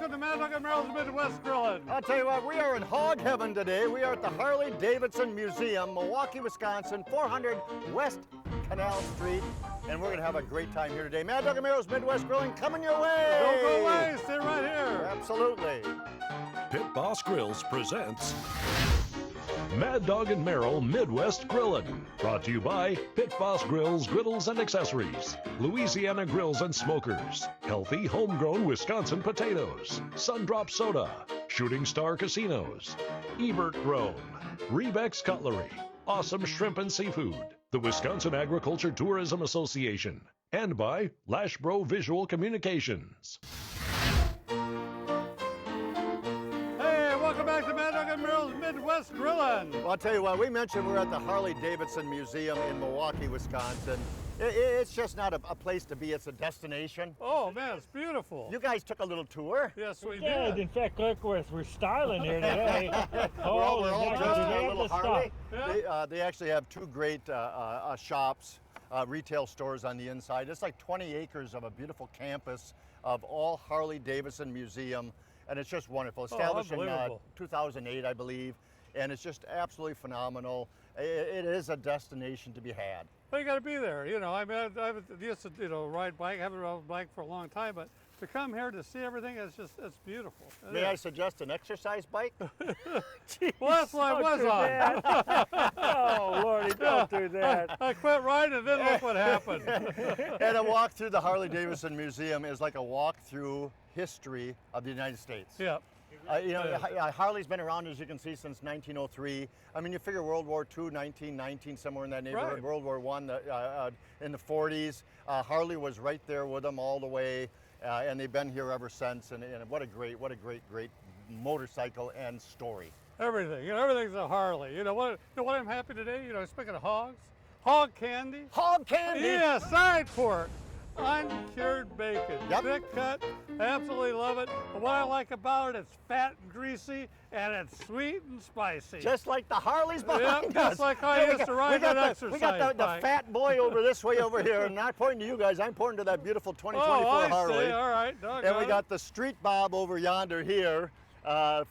welcome to Mad Dog and Merrill's Midwest Grillin'. I'll tell you what, we are in hog heaven today. We are at the Harley Davidson Museum, Milwaukee, Wisconsin, 400 West Canal Street, and we're gonna have a great time here today. Mad Dog and Merrill's Midwest Grilling coming your way. Don't go away, stay right here. Absolutely. Pit Boss Grills presents Mad Dog and Merrill Midwest Grillin'. Brought to you by Pit Boss Grills, Griddles and Accessories, Louisiana Grills and Smokers, Healthy Homegrown Wisconsin Potatoes, Sundrop Soda, Shooting Star Casinos, Ebert Grown, Rebeck's Cutlery, Awesome Shrimp and Seafood, the Wisconsin Agriculture Tourism Association, and by Lashbro Visual Communications. Welcome back to Mad Dog and Merrill's Midwest Grillin'. Well, I'll tell you what, we mentioned we're at the Harley Davidson Museum in Milwaukee, Wisconsin. It's just not a place to be, it's a destination. Oh man, it's beautiful. You guys took a little tour. Yes, we Yeah, did. in fact, look, we're styling here today. We're all dressed in our little Harley. Yeah. They actually have two great shops, retail stores on the inside. It's like 20 acres of a beautiful campus of all Harley Davidson Museum. And it's just wonderful. Established in 2008, I believe, and it's just absolutely phenomenal. It is a destination to be had. Well, you got to be there. You know, I mean, I've used to ride bike. I haven't rode bike for a long time, but to come here to see everything, it's beautiful. May I suggest an exercise bike? Well, that's what I was on. Oh, Lordy, don't do that. I quit riding, and then look what happened. And a walk through the Harley Davidson Museum is like a walk through history of the United States. Yeah. Harley's been around, as you can see, since 1903. I mean, you figure World War II, 1919, somewhere in that neighborhood. Right. World War I in the 40s. Harley was right there with them all the way, and they've been here ever since. And what a great motorcycle and story. Everything. Everything's a Harley. You know what I'm happy today? Speaking of hogs, hog candy. Hog candy. Yeah, side pork. Uncured bacon, Yep. thick cut, absolutely love it. But what I like about it, it's fat and greasy, and it's sweet and spicy. Just like the Harleys behind us. Just like I used to ride that exercise We got the bike. fat boy over this way over here, and not pointing to you guys, I'm pointing to that beautiful 2024 I Harley. see. All right, And we got the Street Bob over yonder here.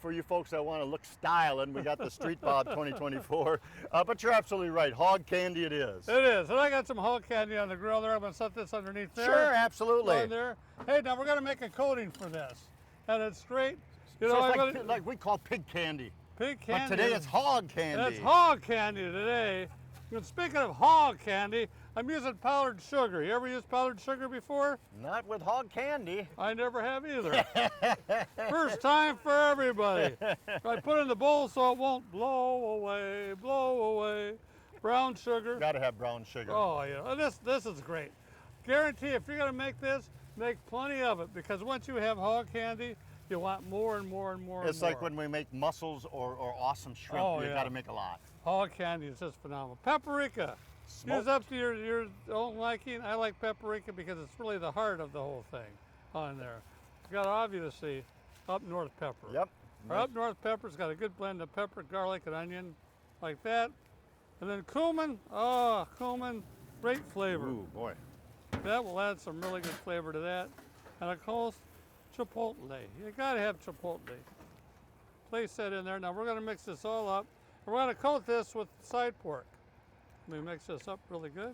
For you folks that want to look styling, we got the Street Bob 2024. But you're absolutely right, hog candy it is. It is, and I got some hog candy on the grill there. I'm gonna set this underneath there. Sure, absolutely. On there. Hey, now we're gonna make a coating for this, and it's straight. So it's like we call pig candy. Pig candy. But today it's hog candy. It's hog candy today. And speaking of hog candy, I'm using powdered sugar. You ever used powdered sugar before? Not with hog candy. I never have either. First time for everybody. I put it in the bowl so it won't blow away. Brown sugar. Got to have brown sugar. Oh yeah, and this is great. Guarantee if you're gonna make this, make plenty of it, because once you have hog candy, you want more and more and more. It's like when we make mussels or awesome shrimp, you got to make a lot. Hog candy is just phenomenal. Paprika. Use up to your own liking. I like paprika because it's really the heart of the whole thing on there. You got obviously up north pepper. Yep. Our up north pepper's got a good blend of pepper, garlic, and onion, like that. And then cumin. Oh, cumin, great flavor. Ooh, boy. That will add some really good flavor to that. And of course, chipotle. You gotta have chipotle. Place that in there. Now we're gonna mix this all up. We're gonna coat this with side pork. Let me mix this up really good.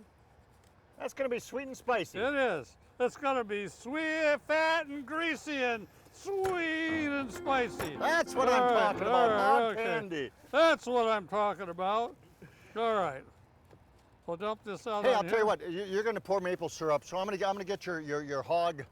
That's going to be sweet and spicy. It is. It's gonna be sweet, fat, and greasy, and sweet and spicy. That's what I'm talking about, hog candy. That's what I'm talking about. All right. We'll dump this out. Hey, I'll tell you what. You're going to pour maple syrup, so I'm going to get your hog,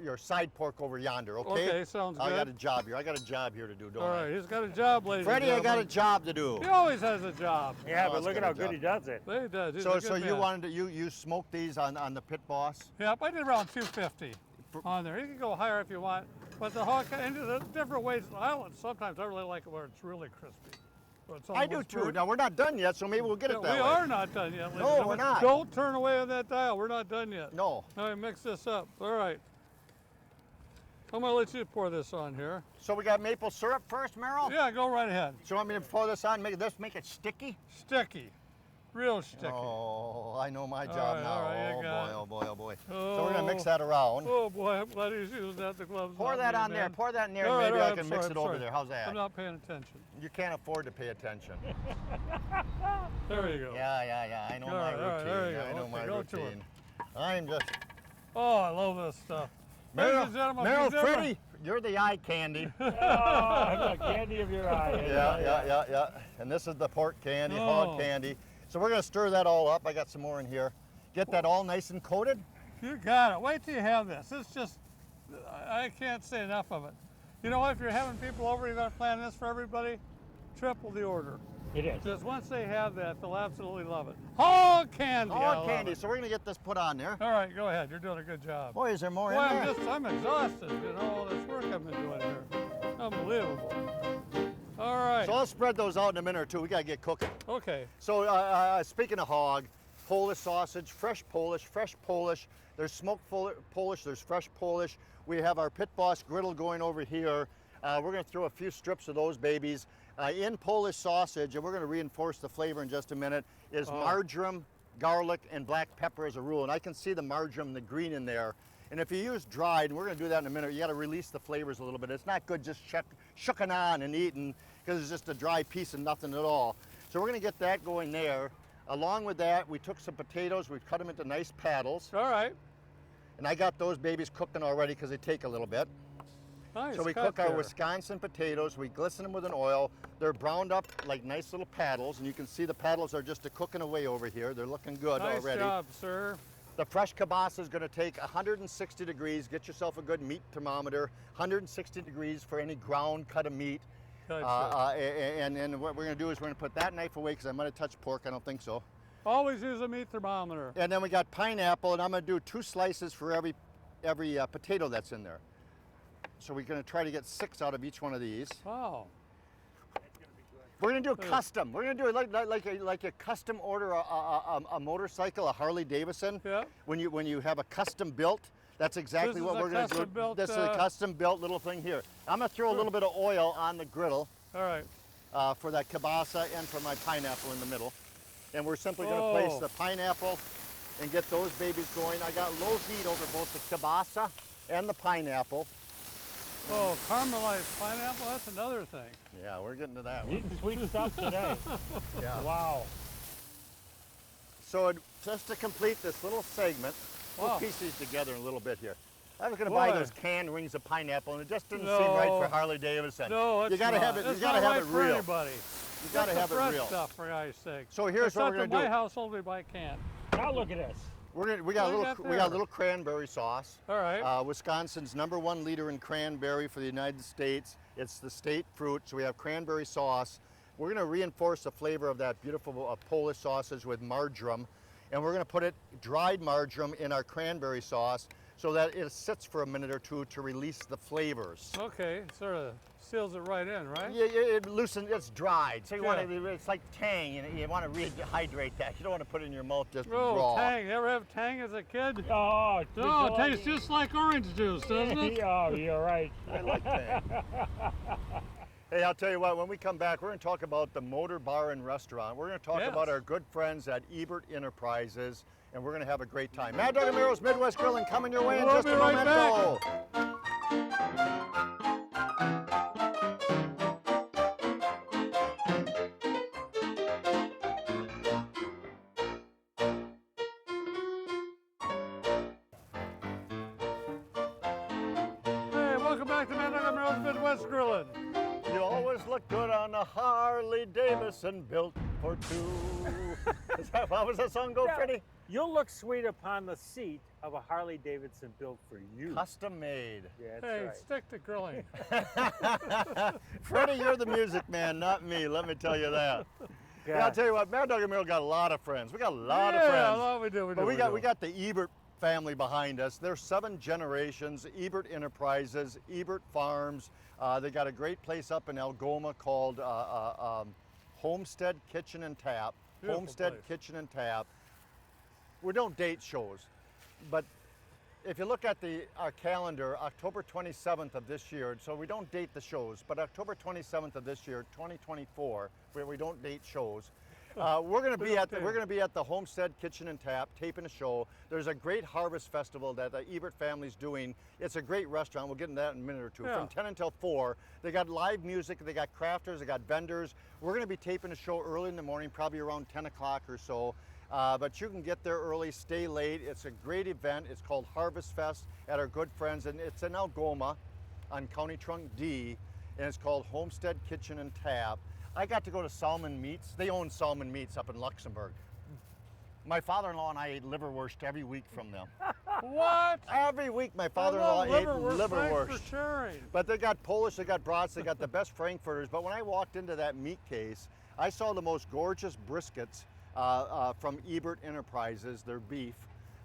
your side pork over yonder. Okay. Okay, sounds good. I got a job here. I got a job here to do, don't All I? right, he's got a job, ladies and Freddie, I gentlemen. got a job to do. He always has a job. Yeah, Oh, but it's look at got a how good job. he does it. He does. He's So a good you man. wanted to you smoked these on the Pit Boss? Yep, I did around 250 on there. You can go higher if you want, but the hog and the different ways. Sometimes I really like it where it's really crispy. So it's I do almost too. burnt. Now we're not done yet, so maybe we'll get it that We way. are not done yet. ladies No, and we're gentlemen. not. Don't turn away on that dial. We're not done yet. No. Now we mix this up. All right. I'm gonna let you pour this on here. So we got maple syrup first, Merrill? Yeah, go right ahead. So you want me to pour this on, make it sticky? Sticky. Real sticky. Oh, I know my job right, now. all right, you Oh got boy, it. oh boy, oh boy. So we're gonna mix that around. Oh boy, I'm glad he's using that. The gloves. Pour not that me, on there. man. Pour that in there, All and right, maybe all I right, can I'm mix sorry, it I'm over sorry. there. How's that? I'm not paying attention. You can't afford to pay attention. There you go. Yeah. I know All my right, all right, there you routine. I go. know Okay, my go to it. routine. I'm just. Oh, I love this stuff. Ladies and gentlemen, Meryl, if you've never- Freddie, you're the eye candy. Oh, I'm the candy of your eye. Yeah. And this is the pork candy, hog Oh. candy. So we're gonna stir that all up. I got some more in here. Get that all nice and coated. You got it. Wait till you have this. It's just, I can't say enough of it. You know what? If you're having people over, you're going to plan this for everybody, triple the order. It is. Just once they have that, they'll absolutely love it. Hog candy. I Hog love candy. it. So we're gonna get this put on there. All right, go ahead. You're doing a good job. Boy, is there more Boy, in there? I'm exhausted. You know, all this work I've been doing here. Unbelievable. All right. So I'll spread those out in a minute or two. We gotta get cooking. Okay. So speaking of hog, Polish sausage, fresh Polish. There's smoked Polish, there's fresh Polish. We have our Pit Boss griddle going over here. We're gonna throw a few strips of those babies. In Polish sausage, and we're gonna reinforce the flavor in just a minute, is marjoram, garlic, and black pepper as a rule. And I can see the marjoram, the green in there. And if you use dried, and we're gonna do that in a minute, you gotta release the flavors a little bit. It's not good just shucking on and eating, because it's just a dry piece of nothing at all. So we're gonna get that going there. Along with that, we took some potatoes, we cut them into nice paddles, All right. and I got those babies cooking already because they take a little bit. Nice. So we cut cook our there. Wisconsin potatoes, we glisten them with an oil. They're browned up like nice little paddles, and you can see the paddles are just cooking away over here. They're looking good Nice already. job, sir. The fresh kielbasa is going to take 160 degrees. Get yourself a good meat thermometer. 160 degrees for any ground cut of meat. Good, And what we're going to do is we're going to put that knife away because I might have touched pork. I don't think so. Always use a meat thermometer. And then we got pineapple, and I'm going to do 2 slices for every potato that's in there. So we're going to try to get 6 out of each one of these. Wow. We're going to do a custom. We're going to do it like a custom order a motorcycle, a Harley Davidson. Yeah. When you have a custom built, that's exactly This what is a we're going to do. custom-built, This is a custom built little thing here. I'm going to throw a little bit of oil on the griddle All right. for that kielbasa and for my pineapple in the middle. And we're simply going to Oh. place the pineapple and get those babies going. I got low heat over both the kielbasa and the pineapple. Oh, caramelized pineapple, that's another thing. Yeah, we're getting to that one. Eating sweet stuff today. Yeah. Wow. So just to complete this little segment, we'll Wow. piece these together in a little bit here. I was going to buy Boy. those canned rings of pineapple, and it just didn't No. seem right for Harley Davidson. No, it's you gotta not. have it. It's You gotta not have right it for real. anybody. You gotta Get the have it fresh real. stuff, for God's sake. So here's what we're Except gonna in my do. household, we buy canned. Now look at this. We got a What do you little got we got there? a little cranberry sauce. All right. Wisconsin's #1 leader in cranberry for the United States. It's the state fruit, so we have cranberry sauce. We're going to reinforce the flavor of that beautiful Polish sausage with marjoram, and we're going to put dried marjoram in our cranberry sauce so that it sits for a minute or two to release the flavors. Okay, sort of seals it right in, right? Yeah, it loosens. It's dried, so you want Yeah. to. It's like tang, and you want to rehydrate that. You don't want to put it in your mouth just Oh, raw. Tang. You ever have Tang as a kid? Oh, No, it tastes just like orange juice, doesn't it? Oh, you're right. I like tang. Hey, I'll tell you what, when we come back, we're going to talk about the Motor Bar and Restaurant. We're going to talk Yes. about our good friends at Ebert Enterprises, and we're going to have a great time. Mad Dog and Meryl's Midwest Grilling coming your way in We'll just be a right momento. Hey, welcome back to Mad Dog and Meryl's Midwest Grilling. You always look good on a Harley Davidson built for two. How was that song go, Yeah. Freddie? You'll look sweet upon the seat of a Harley Davidson built for you. Custom made. Yeah, that's Hey, right. stick to grilling. Freddie, you're the music man, not me. Let me tell you that. Yeah, I'll tell you what, Mad Dog and Meryl got a lot of friends. We got a lot of Yeah, friends. well, we do. But we got the Ebert family behind us. They're 7 generations. Ebert Enterprises, Ebert Farms. They got a great place up in Algoma called Homestead Kitchen and Tap. Beautiful Homestead place. Kitchen and Tap. We don't date shows, but if you look at our calendar, October 27th of this year, so we don't date the shows, but October 27th of this year, 2024, where we don't date shows, We're going to be at the Homestead Kitchen and Tap taping a show. There's a great harvest festival that the Ebert family's doing. It's a great restaurant. We'll get into that in a minute or two. Yeah. From 10 until 4. They got live music. They got crafters. They got vendors. We're going to be taping a show early in the morning, probably around 10 o'clock or so. But you can get there early, stay late. It's a great event. It's called Harvest Fest at our good friends, and it's in Algoma on County Trunk D, and it's called Homestead Kitchen and Tap. I got to go to Salmon Meats. They own Salmon Meats up in Luxembourg. My father-in-law and I ate liverwurst every week from them. What? Every week my father-in-law ate liverwurst. Thanks for sharing. But they got Polish, they got brats, they got the best Frankfurters. But when I walked into that meat case, I saw the most gorgeous briskets from Ebert Enterprises, their beef.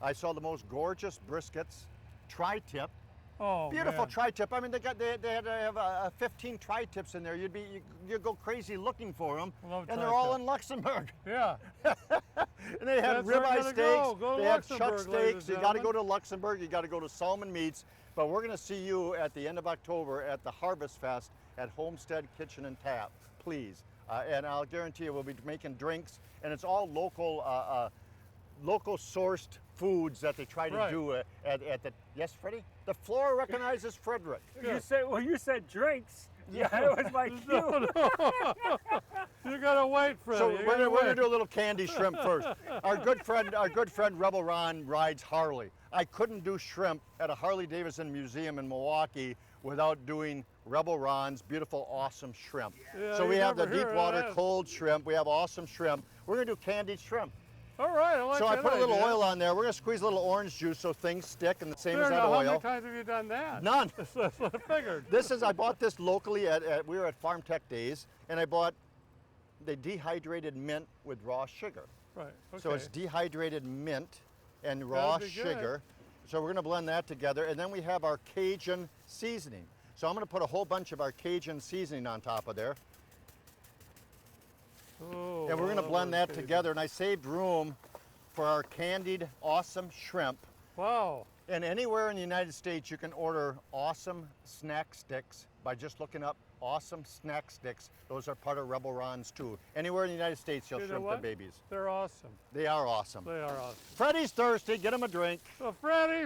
I saw the most gorgeous briskets, tri-tip. Oh, Beautiful man. tri-tip. I mean, they had to have 15 tri-tips in there. You'd go crazy looking for them, Love and they're all tri-tip. in Luxembourg. Yeah. And they had That's where ribeye you gotta go. steaks. Go to They have chuck Luxembourg, ladies steaks. and You got to go gentlemen. to Luxembourg. You got to go to Salmon Meats. But we're going to see you at the end of October at the Harvest Fest at Homestead Kitchen and Tap. Please, and I'll guarantee you we'll be making drinks, and it's all local sourced foods that they try to Right. do at the. Yes, Freddie. The floor recognizes Frederick. You said drinks. Yeah, that was my cue. You gotta wait, Freddie. So You we're gotta gonna wait. do a little candy shrimp first. Our good friend Rebel Ron rides Harley. I couldn't do shrimp at a Harley Davidson museum in Milwaukee without doing Rebel Ron's beautiful, awesome shrimp. Yeah, So we you have the never hear deep of water that. cold shrimp. We have awesome shrimp. We're gonna do candied shrimp. All right, I like So I that put a little idea. oil on there. We're gonna squeeze a little orange juice so things stick, and the same as There, that now, how many oil. times have you done that? None. That's what I figured. I bought this locally we were at Farm Tech Days, and I bought the dehydrated mint with raw sugar. Right. Okay. So it's dehydrated mint and raw be good. sugar. So we're gonna blend that together, and then we have our Cajun seasoning. So I'm gonna put a whole bunch of our Cajun seasoning on top of there, Oh, and we're gonna I blend love that Cajun. together. And I saved room for our candied awesome shrimp. Wow. And anywhere in the United States, you can order awesome snack sticks by just looking up awesome snack sticks. Those are part of Rebel Ron's too. Anywhere in the United States, you'll You know shrimp the what? babies. They're awesome. They are awesome. They are awesome. Freddie's thirsty. Get him a drink. So Freddie,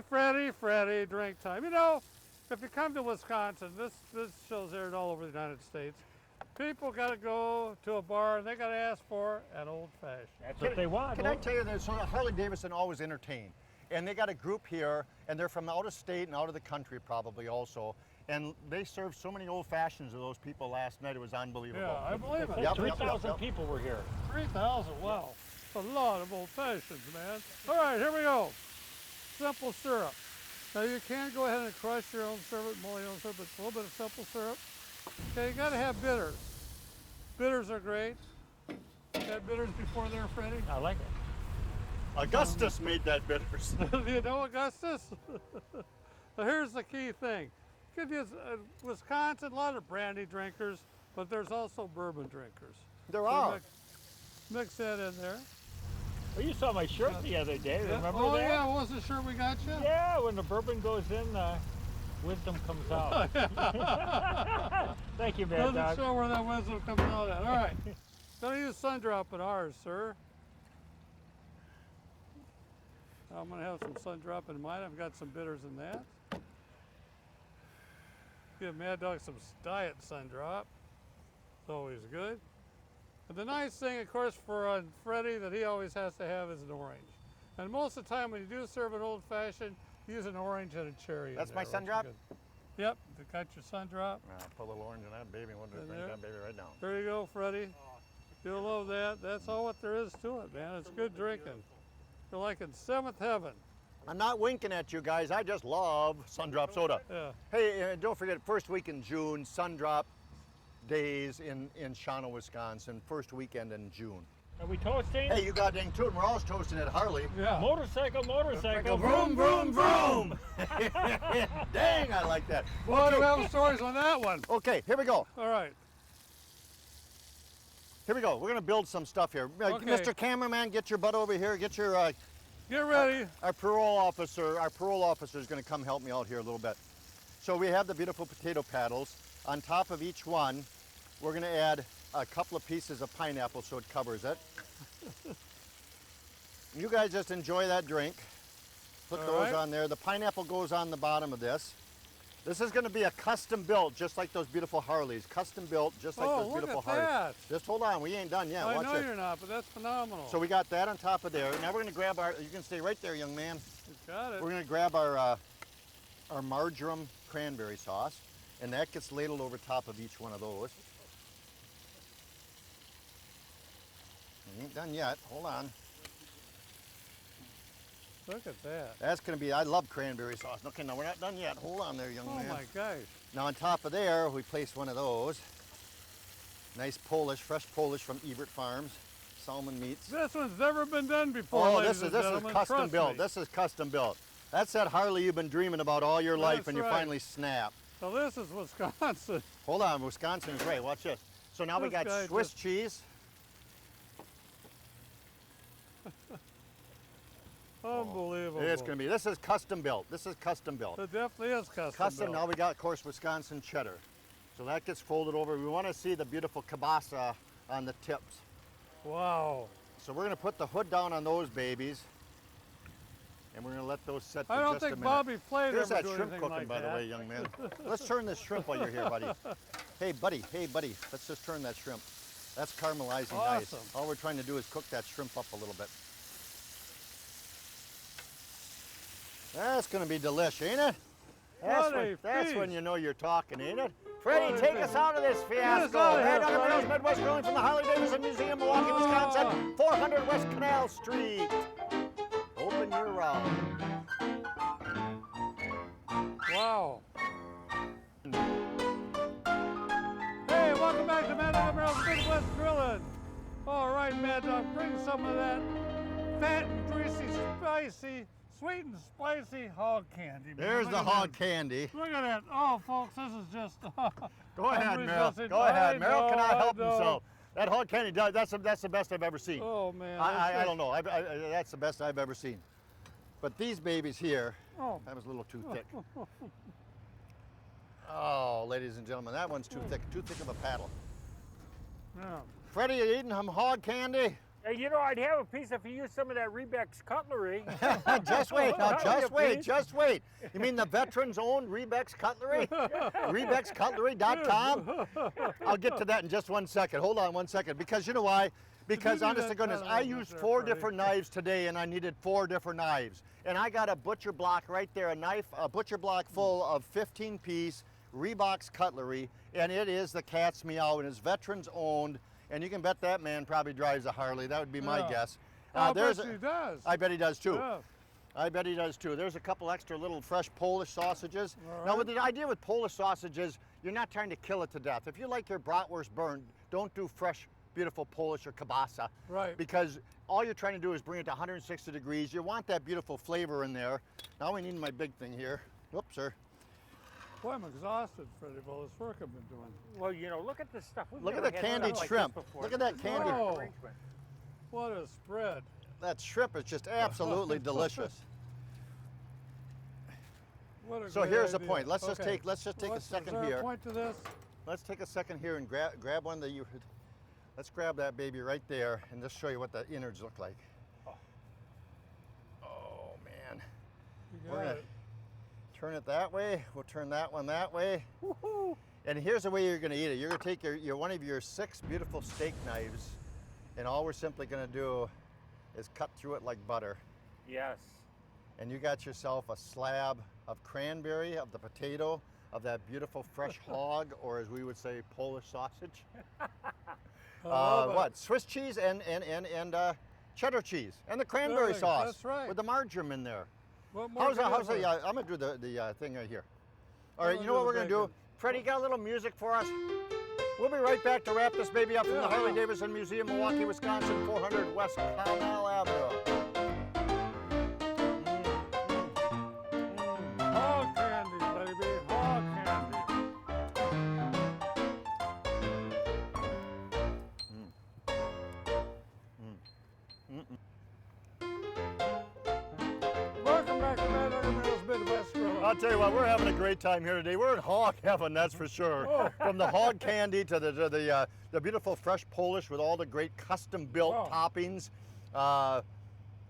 drink time. You know, if you come to Wisconsin, this show's aired all over the United States. People got to go to a bar and they got to ask for an old fashioned. That's what they want. Can I tell you that Harley Davidson always entertain, and they got a group here, and they're from out of state and out of the country probably also, and they served so many old fashions to those people last night. It was unbelievable. Yeah, I believe it. Yep, 3,000 people were here. 3,000, wow. A lot of old fashions, man. All right, here we go. Simple syrup. Now you can go ahead and crush your own syrup, mold your own syrup, but a little bit of simple syrup. Okay, you gotta have bitters. Bitters are great. Had bitters before there, Freddie? I like it. Augustus made that bitters. Do you know Augustus? So here's the key thing. You could use Wisconsin, a lot of brandy drinkers, but there's also bourbon drinkers. There So are. mix that in there. Well, you saw my shirt the other day. Remember Oh that? yeah, wasn't sure we got you? Yeah, when the bourbon goes in, wisdom comes out. Thank you, Mad Doesn't Dog. show where that wisdom comes out at. All right. Gonna use sun drop in ours, sir. I'm gonna have some sun drop in mine. I've got some bitters in that. Give Mad Dog some diet sun drop. It's always good. And the nice thing, of course, for Freddie that he always has to have is an orange. And most of the time when you do serve an old fashioned, use an orange and a cherry. in That's there, my sun which is drop? good. Yep, you got your sun drop. Put a little orange in that baby. We'll In drink there. that baby right now. There you go, Freddie. You'll love that. That's all what there is to it, man. It's good drinking. You're like in seventh heaven. I'm not winking at you guys. I just love Sundrop soda. Yeah. Hey, don't forget, first week in June, Sundrop Days in Shawano, Wisconsin. First weekend in June. Are we toasting? Hey, you got dang tootin'. We're always toasting at Harley. Yeah. Motorcycle. Vroom, vroom, vroom. Dang, I like that. Well, do have stories on that one. Okay, here we go. All right. Here we go. We're gonna build some stuff here. Okay. Mr. Cameraman, get your butt over here. Get your Get ready. our parole officer. Our parole officer is gonna come help me out here a little bit. So we have the beautiful potato paddles. On top of each one, we're gonna add a couple of pieces of pineapple so it covers it. You guys just enjoy that drink. Put All those right. on there. The pineapple goes on the bottom of this. This is going to be a custom built, just like those beautiful Harleys. Custom built, just like those beautiful look at Harleys. that. Just hold on, we ain't done yet. I Watch know it. you're not, but that's phenomenal. So we got that on top of there. Now we're going to grab our. You can stay right there, young man. You got it. We're going to grab our marjoram cranberry sauce, and that gets ladled over top of each one of those. We ain't done yet. Hold on. Look at that. That's going to be. I love cranberry sauce. Okay, no, we're not done yet. Hold on there, young Oh man. my gosh. Now on top of there, we place one of those. Nice Polish, fresh Polish from Ebert Farms, salmon meats. This one's never been done before, Oh, ladies this is and gentlemen. custom Trust built. me. This is custom built. That's that Harley you've been dreaming about all your life, That's and you right. finally snap. So this is Wisconsin. Hold on, Wisconsin's great. Watch this. So now we This got guy Swiss just- cheese. Unbelievable. It's going to be. This is custom built. This is custom built. It definitely is custom. Custom. built. Now we got, of course, Wisconsin cheddar. So that gets folded over. We want to see the beautiful kielbasa on the tips. Wow. So we're going to put the hood down on those babies, and we're going to let those set for I don't just a think minute. Bobby Flay Here's ever that do shrimp anything cooking, like by the that. way, young man. Let's turn this shrimp while you're here, buddy. Hey, buddy. Hey, buddy. Let's just turn that shrimp. That's caramelizing nice. Awesome. All we're trying to do is cook that shrimp up a little bit. That's going to be delish, ain't it? That's when you know you're talking, ain't it? Freddie, take us out of this fiasco. out of here, Mad Dog and Merrill's Freddie. Midwest Grilling from the Harley Davidson Museum, Milwaukee, Wisconsin, 400 West Canal Street. Open your route. Wow. Hey, welcome back to Mad Dog and Merrill's Midwest Grilling. All right, Mad Dog, bring some of that fat and greasy, spicy, sweet and spicy hog candy. man. There's Look the at hog that. candy. Look at that. Oh, folks, this is just. Go ahead, Merrill. unresisting. Go ahead. I Merrill know, cannot help I know. himself. That hog candy, that's the best I've ever seen. Oh, man. I don't know. That's the best I've ever seen. But these babies here, Oh. that was a little too thick. Oh, ladies and gentlemen, that one's too thick of a paddle. Yeah. Freddie, you eating some hog candy? Hey, you know, I'd have a piece if you used some of that Rebeck's cutlery. Just wait, now, That'll be just a wait, piece. just wait. You mean the veterans-owned Rebeck's Cutlery? Rebeck'sCutlery.com? I'll get to that in just 1 second. Hold on 1 second, because you know why? Because do honest to that goodness, kind I of used there, 4 Freddie? different knives today, and I needed 4 different knives. And I got a butcher block right there, a butcher block full of 15-piece Reeboks cutlery, and it is the cat's meow, and it's veterans-owned. And you can bet that man probably drives a Harley. That would be my Yeah. guess. I there's bet he does. I bet he does too. Yeah. I bet he does too. There's a couple extra little fresh Polish sausages. All Now, right. with the idea with Polish sausages, you're not trying to kill it to death. If you like your bratwurst burned, don't do fresh, beautiful Polish or kielbasa. Right. Because all you're trying to do is bring it to 160 degrees. You want that beautiful flavor in there. Now we need my big thing here. Whoops, sir. Boy, I'm exhausted, Freddie, with all this work I've been doing. Well, you know, look at this stuff. We've Look at never the had candied stuff like shrimp. this before. Look at that This is candy. a Oh. arrangement. What a spread. That shrimp is just absolutely delicious. What a So great here's the idea. point. Let's just Okay. take a Is second there here. a point to this? Let's take a second here and grab one that you. Let's grab that baby right there and just show you what the innards look like. Oh man. You We're got gonna it. turn it that way. We'll turn that one that way. And here's the way you're gonna eat it. You're gonna take your one of your 6 beautiful steak knives, and all we're simply gonna do is cut through it like butter. Yes. And you got yourself a slab of cranberry, of the potato, of that beautiful fresh hog, or as we would say, Polish sausage. I love it. What? Swiss cheese and cheddar cheese, and the cranberry Really? sauce That's right. with the marjoram in there. What more How's can that? you How's that? do? Yeah, I'm gonna do the thing right here. All I'm right, gonna you know what do we're the gonna do? bacon. Freddie, you got a little music for us? We'll be right back to wrap this baby up from the Yeah. Harley Davidson Museum, Milwaukee, Wisconsin, 400 West Canal Avenue. Hog candy, baby. Hog candy. Welcome back to Mad Dog and Merrill's Midwest Grilling. I'll tell you what, we're having a great time here today. We're in hog heaven, that's for sure. From the hog candy to the beautiful fresh Polish with all the great custom-built toppings.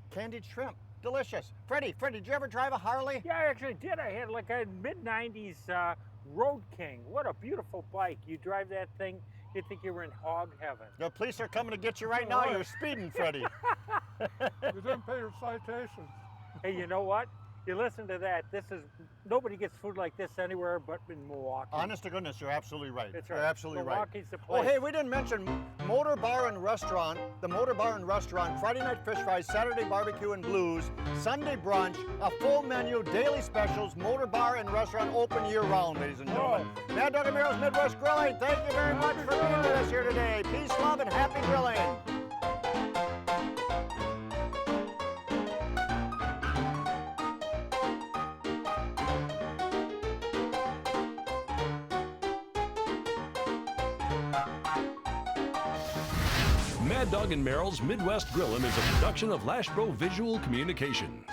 Candied shrimp, delicious. Freddie, did you ever drive a Harley? Yeah, I actually did. I had like a mid-90s Road King. What a beautiful bike. You drive that thing, you'd think you were in hog heaven. The police are coming to get you right now. You're speeding, Freddie. You didn't pay your citation. Hey, you know what? You listen to that. Nobody gets food like this anywhere but in Milwaukee. Honest to goodness, you're absolutely right. That's right. You're absolutely Milwaukee's right. the place. Oh, hey, we didn't mention Motor Bar and Restaurant, the Motor Bar and Restaurant, Friday night fish fries, Saturday barbecue and blues, Sunday brunch, a full menu, daily specials, Motor Bar and Restaurant open year round, ladies and gentlemen. Mad Dog and Merrill's Midwest Grilling, thank you very much for being with us here today. Peace, love, and happy grilling. Mad Dog and Merrill's Midwest Grillin' is a production of Lashbro Visual Communication.